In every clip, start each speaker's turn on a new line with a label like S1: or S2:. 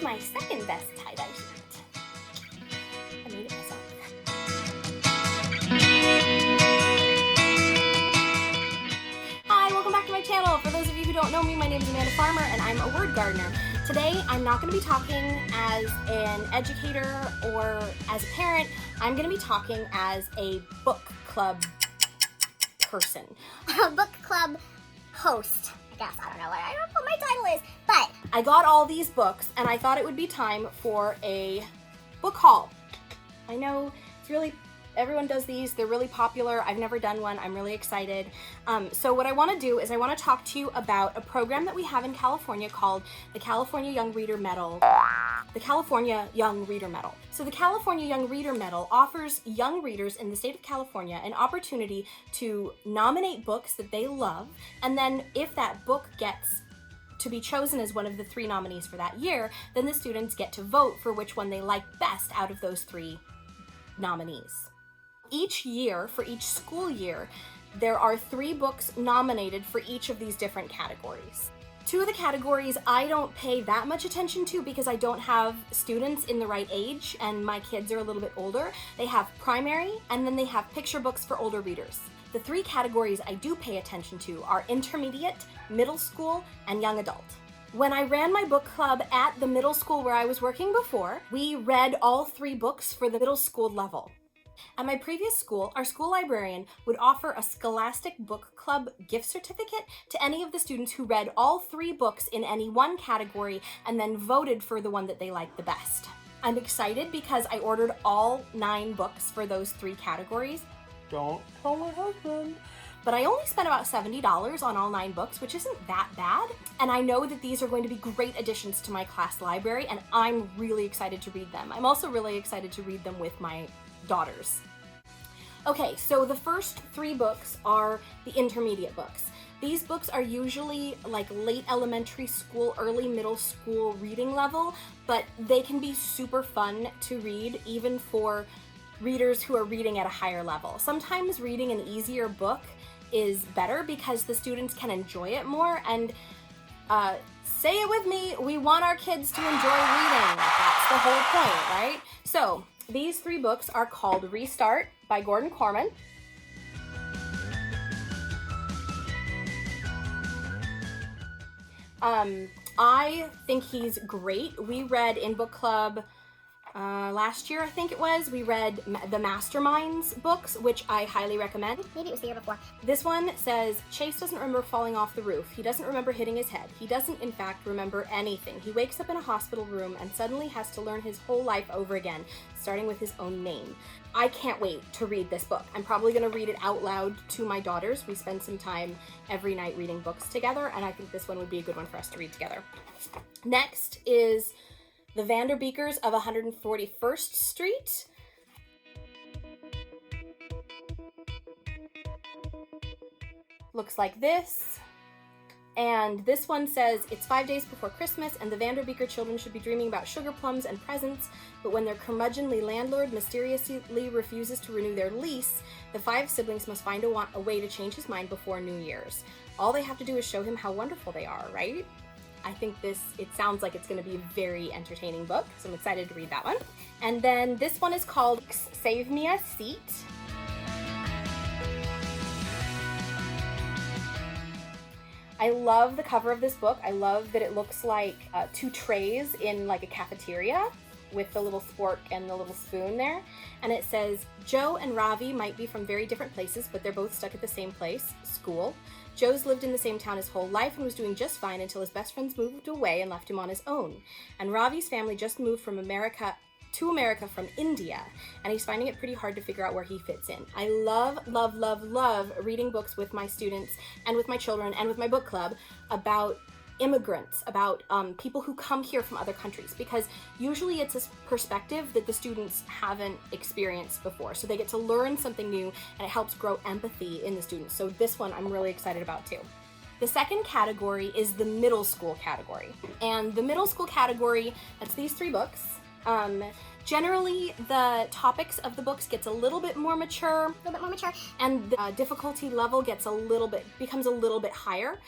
S1: my second best tie-dye shirt. I made it myself. Hi, welcome back to my channel. For those of you who don't know me, my name is Amanda Farmer and I'm a word gardener. Today, I'm not going to be talking as an educator or as a parent. I'm going to be talking as a book club person.
S2: A book club host, I guess. I don't know what my title is, but
S1: I got all these books and I thought it would be time for a book haul. I know it's really, everyone does these, they're really popular. I've never done one, I'm really excited. So what I want to do is I want to talk to you about a program that we have in California called the California Young Reader Medal. The California Young Reader Medal. So the California Young Reader Medal offers young readers in the state of California an opportunity to nominate books that they love, and then if that book gets to be chosen as one of the 3 nominees for that year, then the students get to vote for which one they like best out of those 3 nominees. Each year, for each school year, there are 3 books nominated for each of these different categories. 2 of the categories I don't pay that much attention to because I don't have students in the right age and my kids are a little bit older. They have primary and then they have picture books for older readers. The 3 categories I do pay attention to are intermediate, middle school, and young adult. When I ran my book club at the middle school where I was working before, we read all 3 books for the middle school level. At my previous school, our school librarian would offer a Scholastic Book Club gift certificate to any of the students who read all 3 books in any one category and then voted for the one that they liked the best. I'm excited because I ordered all 9 books for those 3 categories. Don't tell my husband. But I only spent about $70 on all 9 books, which isn't that bad. And I know that these are going to be great additions to my class library, and I'm really excited to read them. I'm also really excited to read them with my daughters. Okay, so the first 3 books are the intermediate books. These books are usually like late elementary school, early middle school reading level, but they can be super fun to read even for readers who are reading at a higher level. Sometimes reading an easier book is better because the students can enjoy it more, and say it with me, we want our kids to enjoy reading. That's the whole point, right? So these 3 books are called Restart by Gordon Corman, I think he's great. We read in book club last year, I think it was, we read the Masterminds books, which I highly recommend.
S2: maybe it was the year before.
S1: This one says, Chase doesn't remember falling off the roof. He doesn't remember hitting his head. He doesn't, in fact, remember anything. He wakes up in a hospital room and suddenly has to learn his whole life over again, starting with his own name. I can't wait to read this book. I'm probably going to read it out loud to my daughters. We spend some time every night reading books together, and I think this one would be a good one for us to read together. Next is The Vanderbeekers of 141st Street. Looks like this. And this one says, it's 5 days before Christmas and the Vanderbeeker children should be dreaming about sugar plums and presents, but when their curmudgeonly landlord mysteriously refuses to renew their lease, the 5 siblings must find a way to change his mind before New Year's. All they have to do is show him how wonderful they are, right? I think it sounds like it's going to be a very entertaining book, so I'm excited to read that one. And then this one is called Save Me a Seat. I love the cover of this book. I love that it looks like 2 trays in like a cafeteria with the little spork and the little spoon there. And it says, Joe and Ravi might be from very different places, but they're both stuck at the same place, school. Joe's lived in the same town his whole life and was doing just fine until his best friends moved away and left him on his own. And Ravi's family just moved from America from India, and he's finding it pretty hard to figure out where he fits in. I love, love, love, love reading books with my students and with my children and with my book club about immigrants, about people who come here from other countries, because usually it's a perspective that the students haven't experienced before. So they get to learn something new and it helps grow empathy in the students. So this one I'm really excited about too. The second category is the middle school category. And the middle school category, that's these 3 books. Generally, the topics of the books gets a little bit more mature, and the difficulty level becomes a little bit higher.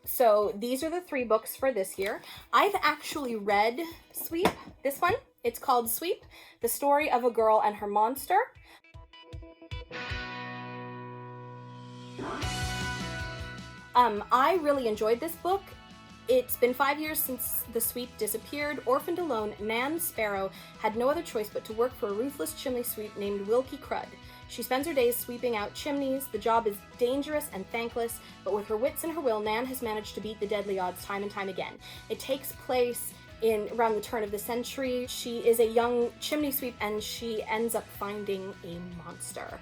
S1: So these are the 3 books for this year. I've actually read Sweep, this one. It's called Sweep, The Story of a Girl and Her Monster. I really enjoyed this book. It's been 5 years since the sweep disappeared. Orphaned alone, Nan Sparrow had no other choice but to work for a ruthless chimney sweep named Wilkie Crud. She spends her days sweeping out chimneys. The job is dangerous and thankless, but with her wits and her will, Nan has managed to beat the deadly odds time and time again. It takes place around the turn of the century. She is a young chimney sweep and she ends up finding a monster.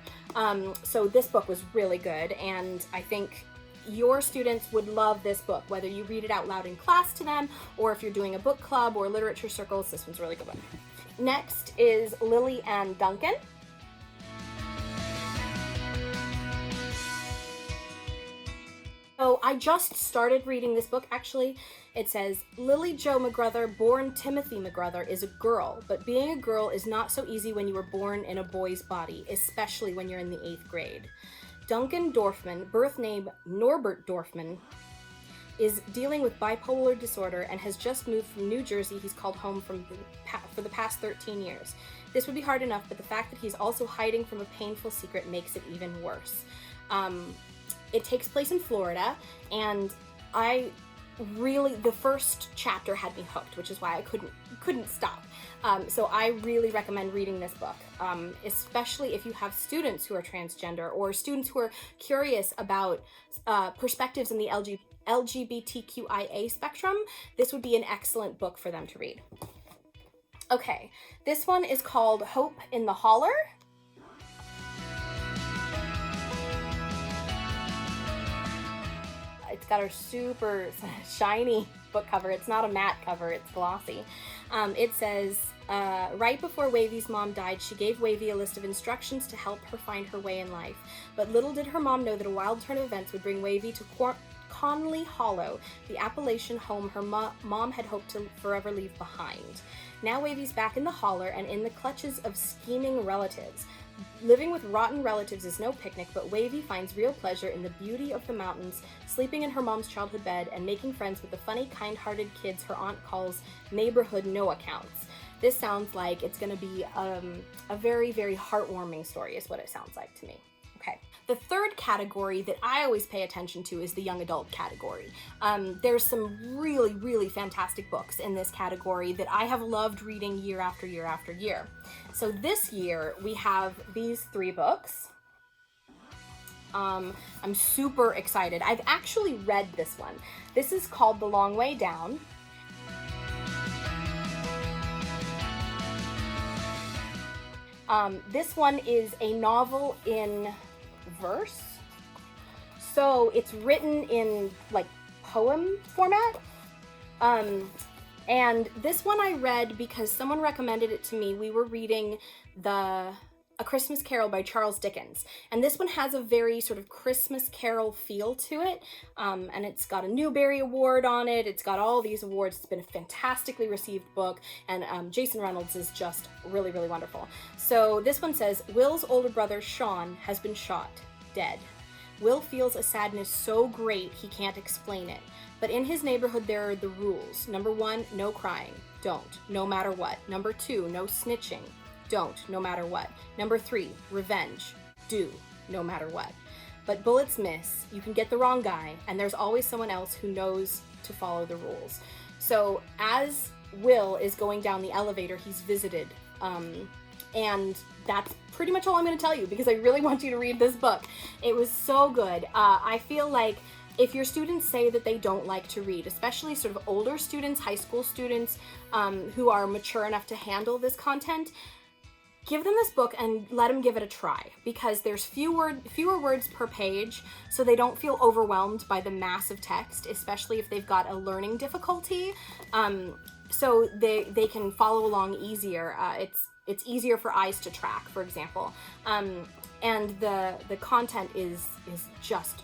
S1: So this book was really good, and I think your students would love this book, whether you read it out loud in class to them or if you're doing a book club or literature circles. This one's a really good one. Next is Lily and Duncan. So I just started reading this book, actually. It says, Lily Jo McGruther, born Timothy McGruther, is a girl, but being a girl is not so easy when you were born in a boy's body, especially when you're in the 8th grade. Duncan Dorfman, birth name Norbert Dorfman, is dealing with bipolar disorder and has just moved from New Jersey. He's called home for the past 13 years. This would be hard enough, but the fact that he's also hiding from a painful secret makes it even worse. It takes place in Florida, and the first chapter had me hooked, which is why I couldn't stop. So I really recommend reading this book, especially if you have students who are transgender or students who are curious about perspectives in the LGBTQIA spectrum. This would be an excellent book for them to read. Okay, this one is called Hope in the Holler. It's got a super shiny book cover. It's not a matte cover, it's glossy. It says, right before Wavy's mom died, she gave Wavy a list of instructions to help her find her way in life. But little did her mom know that a wild turn of events would bring Wavy to Conley Hollow, the Appalachian home her mom had hoped to forever leave behind. Now Wavy's back in the holler and in the clutches of scheming relatives. Living with rotten relatives is no picnic, but Wavy finds real pleasure in the beauty of the mountains, sleeping in her mom's childhood bed, and making friends with the funny, kind-hearted kids her aunt calls neighborhood no-accounts. This sounds like it's going to be a very, very heartwarming story is what it sounds like to me. Okay. The third category that I always pay attention to is the young adult category. There's some really, really fantastic books in this category that I have loved reading year after year after year. So this year we have these 3 books. I'm super excited. I've actually read this one. This is called The Long Way Down. This one is a novel in verse. So it's written in like poem format. And this one I read because someone recommended it to me. We were reading A Christmas Carol by Charles Dickens. And this one has a very sort of Christmas Carol feel to it. And it's got a Newbery Award on it. It's got all these awards. It's been a fantastically received book. And Jason Reynolds is just really, really wonderful. So this one says, Will's older brother, Sean, has been shot, dead. Will feels a sadness so great he can't explain it. But in his neighborhood, there are the rules. Number 1, no crying. Don't, no matter what. Number 2, no snitching. Don't, no matter what. Number 3, revenge. Do, no matter what. But bullets miss, you can get the wrong guy, and there's always someone else who knows to follow the rules. So as Will is going down the elevator, he's visited, and that's pretty much all I'm going to tell you because I really want you to read this book. It was so good. I feel like if your students say that they don't like to read, especially sort of older students, high school students who are mature enough to handle this content, give them this book and let them give it a try because there's fewer words per page, so they don't feel overwhelmed by the massive text, especially if they've got a learning difficulty. So they can follow along easier. It's easier for eyes to track, for example. And the content is just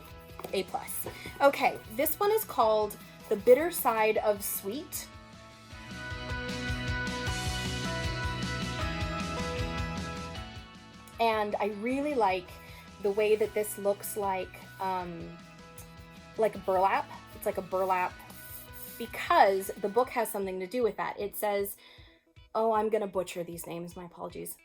S1: A+. Okay, this one is called The Bitter Side of Sweet. And I really like the way that this looks like burlap it's like a burlap, because the book has something to do with that. It says, oh, I'm gonna butcher these names, my apologies.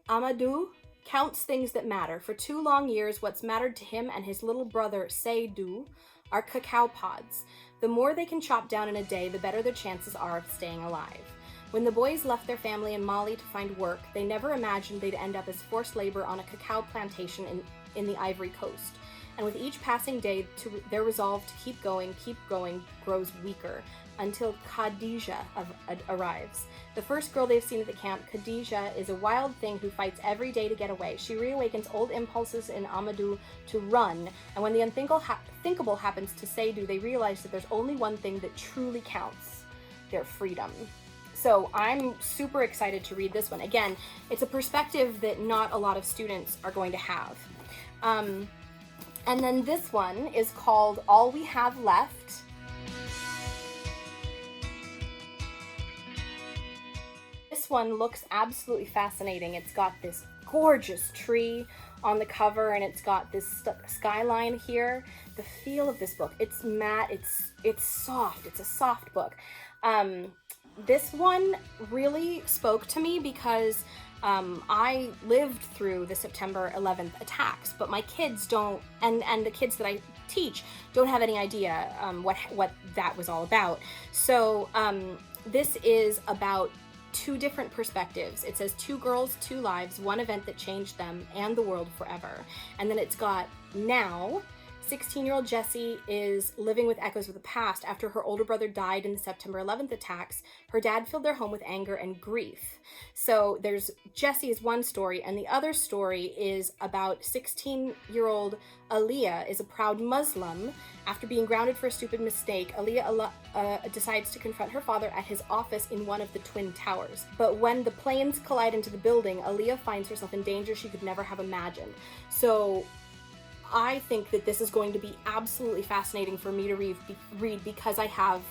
S1: Amadou counts things that matter. For 2 long years, what's mattered to him and his little brother, Seydou, are cacao pods. The more they can chop down in a day, the better their chances are of staying alive. When the boys left their family in Mali to find work, they never imagined they'd end up as forced labor on a cacao plantation in the Ivory Coast. And with each passing day, their resolve to keep going grows weaker, until Khadija arrives. The first girl they've seen at the camp, Khadija, is a wild thing who fights every day to get away. She reawakens old impulses in Amadou to run, and when the unthinkable happens to Seydou, they realize that there's only one thing that truly counts: their freedom. So I'm super excited to read this one. Again, it's a perspective that not a lot of students are going to have. And then this one is called All We Have Left. This one looks absolutely fascinating. It's got this gorgeous tree on the cover, and it's got this skyline here. The feel of this book, it's matte, it's soft, it's a soft book. This one really spoke to me because I lived through the September 11th attacks, but my kids don't, and the kids that I teach don't have any idea what that was all about. So this is about 2 different perspectives. It says 2 girls, 2 lives, 1 event that changed them and the world forever. And then it's got now, 16-year-old Jessie is living with echoes of the past. After her older brother died in the September 11th attacks, her dad filled their home with anger and grief. So there's Jessie is one story, and the other story is about 16-year-old Aaliyah is a proud Muslim. After being grounded for a stupid mistake, Aaliyah decides to confront her father at his office in one of the Twin Towers. But when the planes collide into the building, Aaliyah finds herself in danger she could never have imagined. So I think that this is going to be absolutely fascinating for me to read because I have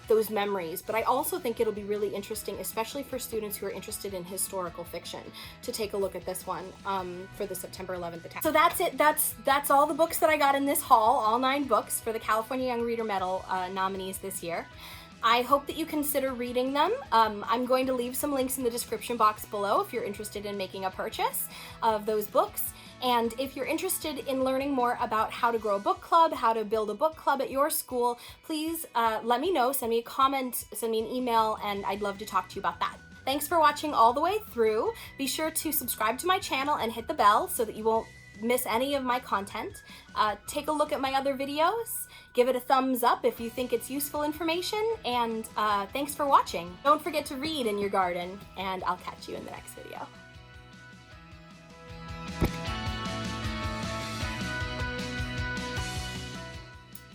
S1: those memories. But I also think it'll be really interesting, especially for students who are interested in historical fiction, to take a look at this one for the September 11th attack. So that's it. That's all the books that I got in this haul, all 9 books for the California Young Reader Medal nominees this year. I hope that you consider reading them. I'm going to leave some links in the description box below if you're interested in making a purchase of those books. And if you're interested in learning more about how to grow a book club, how to build a book club at your school, please let me know, send me a comment, send me an email, and I'd love to talk to you about that. Thanks for watching all the way through. Be sure to subscribe to my channel and hit the bell so that you won't miss any of my content. Take a look at my other videos. Give it a thumbs up if you think it's useful information, and thanks for watching. Don't forget to read in your garden, and I'll catch you in the next video.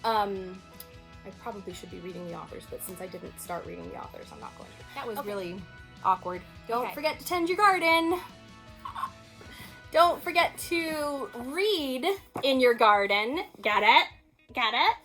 S1: I probably should be reading the authors, but since I didn't start reading the authors, I'm not going to. That was really awkward. Don't forget to tend your garden. Don't forget to read in your garden. Got it? Got it?